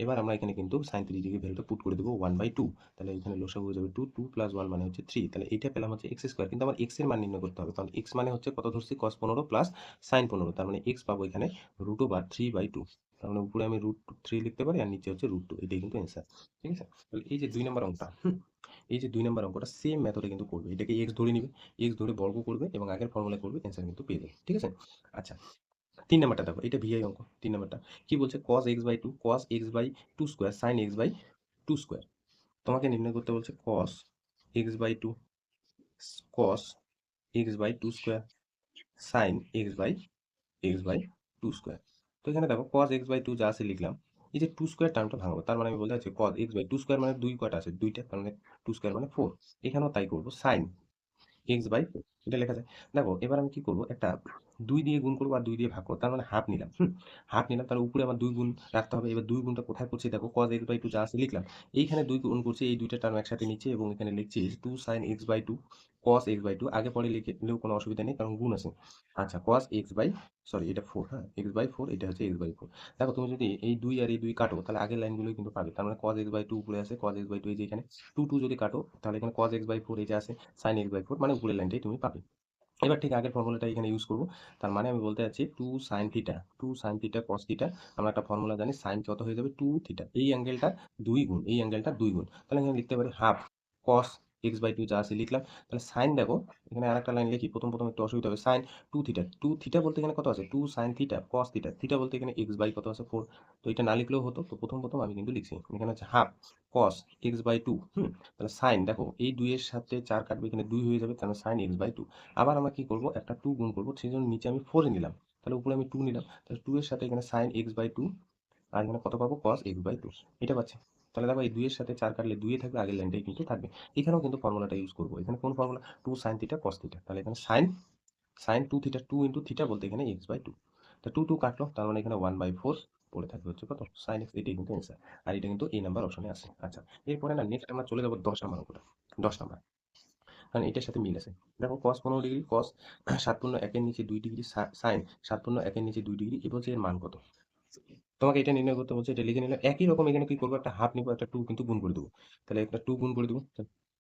Speaker 1: এবার আমরা এখানে কিন্তু সাইন 30 ডিগ্রি ভ্যালুটা পুট করে দেবো 1/2, তাহলে এখানে লসাগু হয়ে যাবে 2, 2 প্লাস 1 মানে হচ্ছে 3, তাহলে এইটা পেলাম হচ্ছে এক্স স্কোয়ার। কিন্তু আমার এক্স এর মান নির্ণয় করতে হবে, কারণ এক্স মানে হচ্ছে কত ধরছি? কস 15 প্লাস সাইন 15, তার মানে এক্স পাবো এখানে √3/2, তার মানে উপরে আমি √3 লিখতে পারি আর নিচে হচ্ছে √2, এটাই কিন্তু অ্যান্সার, ঠিক আছে? তাহলে এই যে 2 নম্বর অঙ্কটা, এই যে 2 নম্বর অঙ্কটা সেম মেথডে কিন্তু করবে, এটাকে এক্স ধরে নিবে, এক্স ধরে বর্গ করবে এবং আগের ফর্মুলা করবে, অ্যান্সার কিন্তু পেয়ে যাবে, ঠিক আছে? আচ্ছা, 3 নাম্বারটা দেখো, এটা ভিআই অঙ্ক। 3 নাম্বারটা কি বলছে? cos x/2, cos x/2 square sin x/2 square, তোমাকে নির্ণয় করতে বলছে x/2, cos x/2 square sin x/2 square. তো এখানে দেখো cos x/2 যা আছে লিখলাম, এই যে 2 স্কোয়ার টার্মটা ভাঙবো, তার মানে আমি বলতে চাচ্ছি cos x/2 স্কোয়ার মানে 2 কয়টা আছে? 2টা, তার মানে 2 স্কোয়ার মানে 4। এখানেও তাই করবো, sin x/4, এটা লেখা যায়। দেখো এবার আমি কি করব? একটা 2 দিয়ে গুণ করবো আর 2 দিয়ে ভাগ করবো, তার মানে হাফ নিলাম, হাফ নিলাম, তাহলে উপরে আমার 2 গুণ রাখতে হবে। এবার 2 গুণটা কোথায় করছি? দেখো cos x/2 যা আছে লিখলাম, এইখানে 2 গুণ করছি, এই দুইটা টার্ম একসাথে নিচে, এবং এখানে লিখছি 2 sin x/2 cos x/2, আগে পরে লিখলেও কোনো অসুবিধা নেই কারণ গুণ আছে। আচ্ছা, cos x বাই, সরি এটা 4, হ্যাঁ x/4, এটা হচ্ছে x/4। দেখো তুমি যদি এই 2 আর এই 2 কাটো, তাহলে আগের লাইনগুলোই কিন্তু পাবে, তার মানে cos x/2 উপরে আছে, cos x/2 এই যে এখানে 2 2 যদি কাটো, তাহলে এখানে cos x/4 এই যে আছে, sin x/4, মানে উপরের লাইনটাই তুমি পাবে। এবার ঠিক আগের ফর্মুলাটা এখানে ইউজ করব, তার মানে আমি বলতে চাচ্ছি 2 sin থিটা cos থিটা, আমরা একটা ফর্মুলা জানি, সাইন কত হয়ে যাবে? 2 থিটা, এই অ্যাঙ্গেলটা 2 গুণ, এই অ্যাঙ্গেলটা 2 গুণ, তাহলে এখানে লিখতে পারি হাফ cos x/2 যা আছে লিখলাম। তাহলে সাইন, দেখো এখানে আরেকটা লাইন লিখি, প্রথম প্রথম একটু অসুবিধা হবে, সাইন 2 থিটা, 2 থিটা বলতে এখানে কত আছে? 2 sin theta cos theta, theta বলতে এখানে x/কত আছে? 4। তো এটা না লিখলেও হতো, তো প্রথম প্রথম আমি কিন্তু লিখছি, এখানে হচ্ছে হাফ cos x/2, তাহলে সাইন, দেখো এই 2 এর সাথে 4 কাটবে, এখানে 2 হয়ে যাবে, তাহলে সাইন x/2। আবার আমরা কি করব? একটা 2 গুণ করব, সেই জন্য নিচে আমি 4 নিলাম, তাহলে উপরে আমি 2 নিলাম, তাহলে 2 এর সাথে এখানে sin x/2, আর এখানে কত পাবো? cos x/2, এটা পাচ্ছি। তাহলে দেখো এই 2 এর সাথে 4 কাটলে 2 এ থাকবে, আগের লাইনটাই কিন্তু থাকবে। এখানেও কিন্তু ফর্মুলাটা ইউজ করব, এখানে কোন formula? 2 sin theta cos theta, তাহলে এখানে sin 2 থিটা, 2 ইনটু থিটা বলতে এখানে x/2, তা 2 2 কাটলো, তার মানে এখানে 1/4 পড়ে থাকবে হচ্ছে কত? sin x, এটাই কিন্তু অ্যান্সার। আর এটা কিন্তু এই নাম্বার অপশনে আছে। আচ্ছা, এরপরে না নেক্সট আমরা চলে যাব 10 নাম্বার অঙ্কটা, 10 নাম্বার, কারণ এটার সাথে মিল আছে। দেখো cos 15 ডিগ্রি, cos 7.1 এর নিচে 2 ডিগ্রি, sin 7.1 এর নিচে 2 ডিগ্রি, এ বলছে এর মান কত? তোমাকে এটা নির্ণয় করতে বলছে, এটা লিখে নিলে একই রকম, এখানে কি করবো? একটা হাফ নিবো, একটা 2 কিন্তু গুণ করে দেবো, তাহলে একটা 2 গুণ করে দেবো।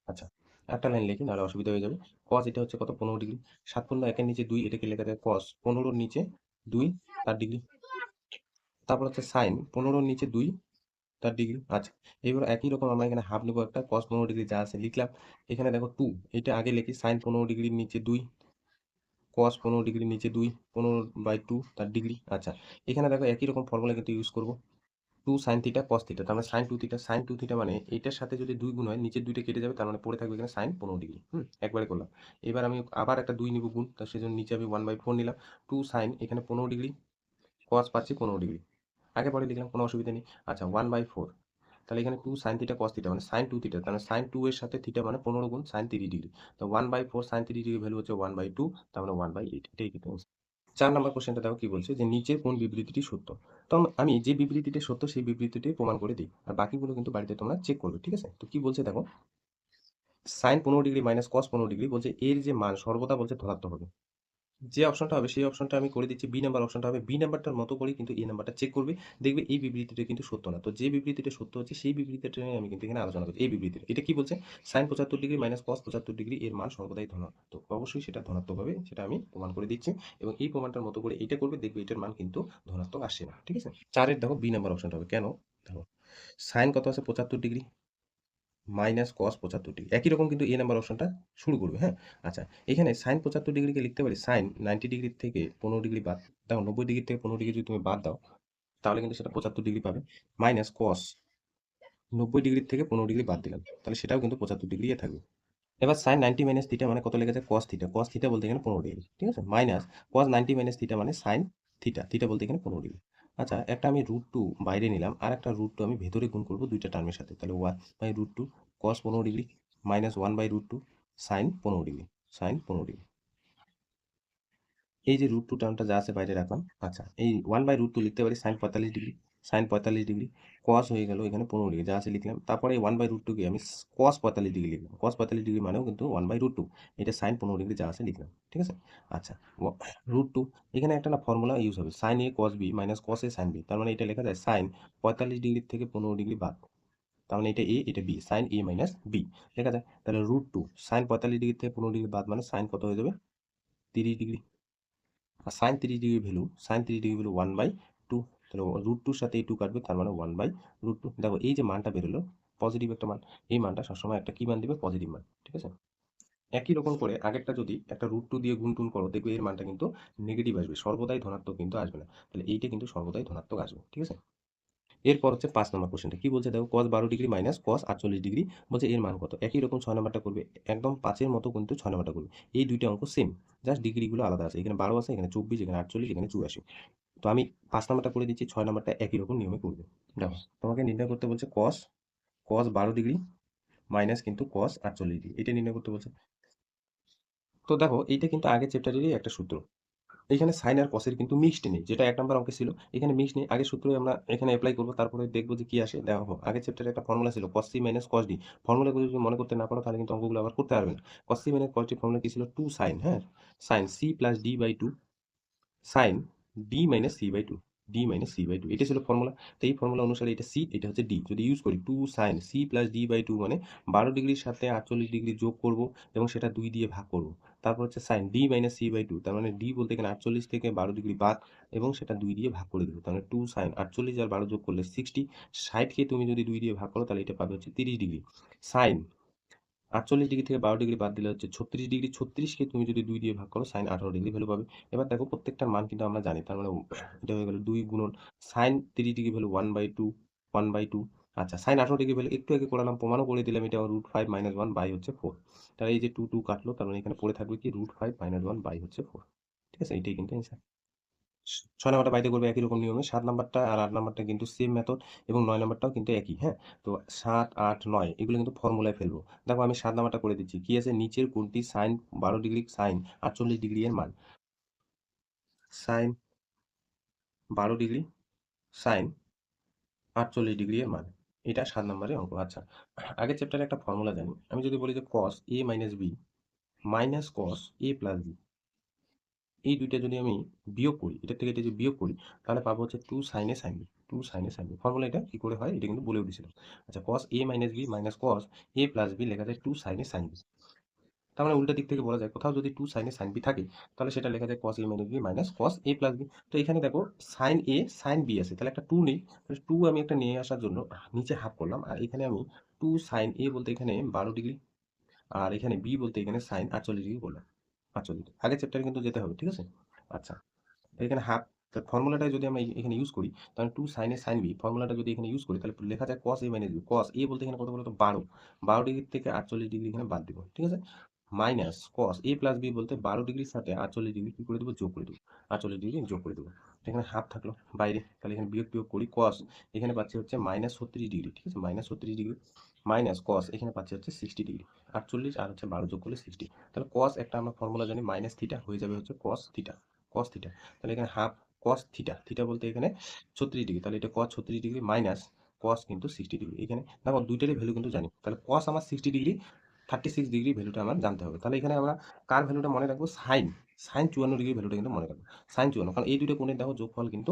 Speaker 1: আচ্ছা, একটা লাইন লিখি, নাহলে অসুবিধা হয়ে যাবে। cos এটা হচ্ছে কত? 15 ডিগ্রি, 7.1 এর নিচে 2, এটাকে লেখা যায় cos 15 নিচে 2 তার ডিগ্রি, তারপর হচ্ছে sin 15 নিচে 2 তার ডিগ্রি। আচ্ছা, এবার একই রকম আমরা এখানে হাফ নেবো, একটা cos 15 ডিগ্রি যা আছে লিখলাম, এখানে দেখো 2, এটা আগে লিখি, sin 15 ডিগ্রির নিচে 2, cos 15 ডিগ্রির নিচে 2, 15/2 তার ডিগ্রি। আচ্ছা, এখানে দেখো একই রকম ফর্মুলা কিন্তু ইউজ করবো, 2 sin থিটা cos থিটা, তার মানে sin 2 থিটা, sin 2 থিটা মানে এটার সাথে যদি 2 গুণ হয়, নিচের 2টা কেটে যাবে, তার মানে পড়ে থাকবে এখানে sin 15 ডিগ্রি, একবারে করলাম। এবার আমি আবার একটা 2 নিব গুণ, তার সেজন্য নিচে আমি 1/4 নিলাম, 2 sin এখানে 15 ডিগ্রি, cos পাচ্ছি 15 ডিগ্রি, আগে পরে লিখলাম, কোনো অসুবিধা নেই। আচ্ছা, 1/4, তাহলে এখানে 2 sin থিটা cos থিটা মানে sin 2 থিটা, তাহলে sin 2 এর সাথে থিটা মানে 15 গুণ sin 30 ডিগ্রি। তো 1/4 sin 30 ডিগ্রি ভ্যালু হচ্ছে 1/2, তার মানে 1/8, এটাই কিন্তু answer। 4 নম্বর কোশ্চেনটা দেখো কি বলছে যে নিচের কোন বিবৃতিটি সত্য। তো আমি যে বিবৃতিটি সত্য সেই বিবৃতিটি প্রমাণ করে দিই, আর বাকিগুলো কিন্তু বাড়িতে তোমরা চেক করবে, ঠিক আছে? তো কি বলছে দেখো, sin 15 degree minus cos 15 degree বলছে এর যে মান সর্বদা বলছে ধনাত্মক হবে। যে অপশনটা হবে সেই অপশনটা আমি করে দিচ্ছি, বি নাম্বার অপশনটা হবে। বি নাম্বারটার মতো করেই কিন্তু এ নাম্বারটা চেক করবে, দেখবে এই বিবৃতিটা কিন্তু সত্য না। তো যে বিবৃতিটা সত্য হচ্ছে সেই বিবৃতিটা নিয়ে আমি কিন্তু এখানে আলোচনা করছি। এই বিবৃতিটা এটা কি বলছে, sin 75 degree minus cos 75 degree এর মান সর্বদাই ধনাত্মক। অবশ্যই সেটা ধনাত্মক হবে, সেটা আমি প্রমাণ করে দিচ্ছি, এবং এই প্রমাণটার মতো করে এটা করবে, দেখবে এটার মান কিন্তু ধনাত্মক আসে না, ঠিক আছে? চারের দেখো বি নাম্বার অপশনটা হবে কেন, দেখো sin কত আছে 75 ডিগ্রি মাইনাস cos 75 ডিগ্রি, একই রকম কিন্তু এ নাম্বার অপশনটা শুরু করবে, হ্যাঁ? আচ্ছা, এখানে sin 75 ডিগ্রিকে লিখতে পারি sin 90 ডিগ্রি থেকে 15 ডিগ্রি বাদ, দেখো 90 ডিগ্রি থেকে 15 ডিগ্রি যদি তুমি বাদ দাও তাহলে কিন্তু সেটা 75 ডিগ্রি পাবে, মাইনাস cos 90 ডিগ্রি থেকে 15 ডিগ্রি বাদ দিলাম, তাহলে সেটাও কিন্তু 75 ডিগ্রি থাকবে। এবার sin 90 মাইনাস থিটা মানে কত লেগেছে cos থিটা, cos থিটা বলতে এখানে 15 ডিগ্রি, ঠিক আছে? মাইনাস cos 90 মাইনাস থিটা মানে sin থিটা, থিটা বলতে এখানে 15 ডিগ্রি। আচ্ছা, একটা আমি √2 বাইরে নিলাম, আর একটা √2 আমি ভেতরে গুণ করব দুইটা টার্মের সাথে, তাহলে 1/√2 cos 15 degree minus 1/√2 sin 15 degree, sin 15 degree. এই যে √2 টার্মটা যা আছে বাইরে রাখলাম। আচ্ছা, এই 1/√2 লিখতে পারি sin 45 degree, sin 45 degree cos হয়ে গেল এখানে 15 ডিগ্রি, যা আছে লিখলাম। তারপরে এই 1/√2 কে আমি cos 45 ডিগ্রি লিখলাম, cos 45 ডিগ্রি মানেও কিন্তু 1/√2, এটা sin 15 ডিগ্রি যা আছে লিখলাম, ঠিক আছে? আচ্ছা, √2 এখানে একটা না ফর্মুলা ইউজ হবে, sin a cos b minus cos a sin b, তার মানে এটা লেখা যায় sin 45 ডিগ্রি থেকে 15 ডিগ্রি বাদ, তার মানে এটা a এটা b, sin a minus b লেখা যায়। তাহলে √2 sin 45 ডিগ্রি থেকে 15 ডিগ্রি বাদ মানে sin কত হয়ে যাবে, 30 ডিগ্রি। আর sine 30 degree value, sine 30 degree value 1/2, তাহলে √2 সাথে এই 2 কাটবে, তার মানে 1/√2। দেখো এই যে মানটা বেরোলো পজিটিভ একটা মান, এই মানটা সবসময় একটা কি মান দিবে, পজিটিভ মান, ঠিক আছে? একই রকম করে আগেরটা যদি একটা √2 দিয়ে গুণ টুন করো, দেখবে এর মানটা কিন্তু নেগেটিভ আসবে, সর্বদাই ধনাত্মক কিন্তু আসবে না। তাহলে এইটা কিন্তু সর্বদাই ধনাত্মক আসবে, ঠিক আছে? এরপর হচ্ছে 5 নম্বর কোশ্চেনটা কি বলছে দেখো, cos 12 degree minus cos 48 degree বলছে এর মান কত। একই রকম 6 নাম্বারটা করবে, একদম 5-এর মতো কিন্তু 6 নাম্বারটা করবে। এই দুইটা অঙ্ক সেম, জাস্ট ডিগ্রিগুলো আলাদা আছে, এখানে 12 আছে, এখানে 24, এখানে 48, এখানে 84। তো আমি 5 নাম্বারটা করে দিচ্ছি, 6 নাম্বারটা একই রকম নিয়মে করবে। দেখো তোমাকে নির্ণয় করতে বলছে cos cos 12 ডিগ্রি মাইনাস কিন্তু cos 48 ডিগ্রি, এটা নির্ণয় করতে বলছে। তো দেখো এইটা কিন্তু আগের চ্যাপ্টারেরই একটা সূত্র, এখানে সাইন আর কসের কিন্তু মিক্সড নেই, যেটা 1 নাম্বার অঙ্কে ছিল, এখানে মিক্সড নেই। আগের সূত্রই আমরা এখানে অ্যাপ্লাই করব, তারপরে দেখবো যে কি আসে। দেখো আগের চ্যাপ্টারে একটা ফর্মুলা ছিল cos c minus cos d, ফর্মুলাগুলো যদি মনে করতে না পারো তাহলে কিন্তু অঙ্কগুলো আবার করতে পারবে না। cos c minus cos d formula কি ছিল, 2 sin, হ্যাঁ, sin c plus d by 2 sine D minus C by two, D minus C by two, এটা ছিল ফর্মুলা। তো এই ফর্মুলা অনুসারে এটা সি, এটা হচ্ছে ডি। যদি ইউজ করি 2 sine C plus D by two মানে 12 ডিগ্রির সাথে 48 ডিগ্রি যোগ করব এবং সেটা 2 দিয়ে ভাগ করব। তারপর হচ্ছে sine D minus C by two, তার মানে ডি বলতে এখানে 48 থেকে 12 ডিগ্রি বাদ এবং সেটা 2 দিয়ে ভাগ করে দেবো, তার মানে 2 সাইন 48 আর 12 যোগ করলে 60, 60কে তুমি যদি 2 দিয়ে ভাগ করো তাহলে এটা পাবে হচ্ছে 30 ডিগ্রি। সাইন 48 ডিগ্রি থেকে 12 ডিগ্রি বাদ দিলে হচ্ছে 36 ডিগ্রি, 36কে তুমি যদি 2 দিয়ে ভাগ করো সাইন 18 ডিগ্রি ভ্যালু পাবে। এবার দেখো প্রত্যেকটার মান কিন্তু আমরা জানি, তার মানে এটা হয়ে গেল 2 গুণন সাইন 30 ডিগ্রি ভ্যালু 1/2, 1/2। আচ্ছা, সাইন 18 ডিগ্রি ভ্যালু একটু আগে করালাম, প্রমাণও করে দিলাম, এটা √5 মাইনাস 1 বাই হচ্ছে 4। তাহলে এই যে 2 2 কাটলো, তার মানে এখানে পড়ে থাকবে কি √5 মাইনাস 1 বাই হচ্ছে 4, ঠিক আছে? এইটাই কিন্তু অ্যান্সার। 6 নাম্বারটা বাইরে করবে একই রকম নিয়মে, 7 নাম্বারটা আর 8 নাম্বারটা কিন্তু সেম মেথড, এবং 9 নাম্বারটাও কিন্তু একই, হ্যাঁ? তো 7, 8, 9 এগুলো কিন্তু ফর্মুলায় ফেলবো। দেখো আমি 7 নাম্বারটা করে দিচ্ছি। কি আছে, নিচের কোনটি সাইন 12 ডিগ্রি সাইন 48 ডিগ্রি এর মান? সাইন 12 ডিগ্রি সাইন 48 ডিগ্রি এর মান। এটা 7 নাম্বারের অঙ্ক। আচ্ছা, আগের চ্যাপ্টারে একটা ফর্মুলা জানি। আমি যদি বলি যে cos a minus b minus cos a plus b, এই দুইটা যদি আমি বিয়োগ করি, এটা থেকে এটা যদি বিয়োগ করি তাহলে পাবো হচ্ছে 2 sin a sin b, 2 sin a sin b। Formula এটা কি করে হয় এটা কিন্তু বলেও দিয়েছিলাম। আচ্ছা, cos a minus b minus cos a plus b লেখা যায় 2 sin a sin b। তার মানে উল্টা দিক থেকে বলা যায়, কোথাও যদি 2 sin a sin b থাকে তাহলে সেটা লেখা যায় cos a minus b minus cos a plus b। তো এখানে দেখো sin a sin b আছে, তাহলে একটা 2 নেই, তাহলে 2 আমি একটা নিয়ে আসার জন্য নিচে হাফ করলাম, আর এখানে আমি 2 sin a বলতে এখানে 12 ডিগ্রি, আর এখানে b বলতে এখানে sin 48 ডিগ্রি করলাম, 48 ডিগ্রি। আগের চ্যাপ্টারে কিন্তু যেতে হবে, ঠিক আছে? আচ্ছা, এখানে হাফ, ফর্মুলাটা যদি আমরা এখানে ইউজ করি তাহলে 2 sin a sin b ফর্মুলাটা যদি এখানে ইউজ করি তাহলে লেখা যায় cos a minus b, cos a বলতে এখানে কত বলতো 12, 12 ডিগ্রি থেকে 48 ডিগ্রি এখানে বাদ দিব, ঠিক আছে? মাইনাস কস এ প্লাস বি বলতে 12 ডিগ্রির সাথে 48 ডিগ্রি কি করে দেবো, যোগ করে দেবো। 48 ডিগ্রি যোগ করে দেবো। এখানে হাফ থাকলো বাইরে, তাহলে এখানে বিয়োগ করি কস, এখানে পাচ্ছি হচ্ছে -36 ডিগ্রি, ঠিক আছে, -36 ডিগ্রি মাইনাস কস এখানে পাচ্ছি হচ্ছে 60 ডিগ্রি। 48 আর হচ্ছে 12 যোগ করলে 60, তাহলে কস একটা আমরা ফর্মুলা জানি মাইনাস থিটা হয়ে যাবে হচ্ছে কস থিটা, কস থিটা। তাহলে এখানে হাফ কস থিটা, থিটা বলতে এখানে 36 ডিগ্রি, তাহলে এটা কস 36 ডিগ্রি মাইনাস কস কিন্তু 60 ডিগ্রি। এখানে দেখো দুইটারই ভ্যালু কিন্তু জানি, তাহলে কস আমার 60 ডিগ্রি, 36 ডিগ্রি ভ্যালুটা আমার জানতে হবে। তাহলে এখানে আমরা কার ভ্যালুটা মনে রাখবো, সাইন, সাইন 54 ডিগ্রি ভ্যালুটা কিন্তু মনে রাখবো, সাইন 54, কারণ এই দুটো কোণের দেখো যোগফল কিন্তু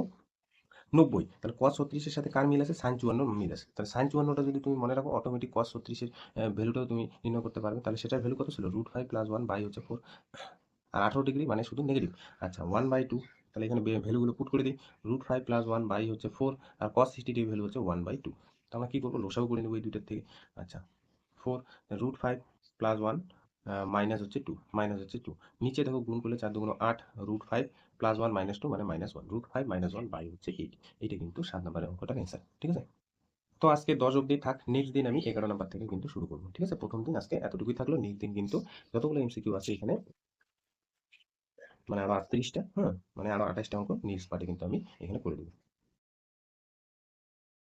Speaker 1: 90। তাহলে cos 36-এর সাথে কার মিল আছে, সাইন 54 মিল আছে। তাহলে সাইন 54টা যদি তুমি মনে রাখো, অটোমেটিক cos 36-এর ভ্যালুটাও তুমি নির্ণয় করতে পারবে। তাহলে সেটার ভ্যালু কত ছিল, √5 + 1 বাই হচ্ছে 4, আর 18 ডিগ্রি মানে শুধু নেগেটিভ। আচ্ছা 1/2, তাহলে এখানে ভ্যালুগুলো পুট করে দিই, √5 + 1 বাই হচ্ছে 4, আর cos 60 ভ্যালু হচ্ছে 1/2। তো আমরা কি করবো, লসাগু করে নেবো এই দুইটার থেকে। আচ্ছা 4 √5 + 1 মাইনাস হচ্ছে 2, মাইনাস হচ্ছে 2, নিচে দেখো গুণ করলে 4 2 8, √5 + 1 - 2 মানে -1, √5 - 1 বাই হচ্ছে 8। এইটা কিন্তু 7 নম্বরের অঙ্কটার অ্যান্সার, ঠিক আছে। তো আজকে 10 অবধি থাক, নেক্সট দিন আমি 11 নাম্বার থেকে কিন্তু শুরু করবো, ঠিক আছে। প্রথম দিন আজকে এতটুকুই থাকলো, নেক্সট দিন কিন্তু যতগুলো এমসিকিউ আছে এখানে মানে আরো 38টা, হ্যাঁ, মানে আরো 28টা অঙ্ক নেক্সট পার্টে কিন্তু আমি এখানে করে দেবো।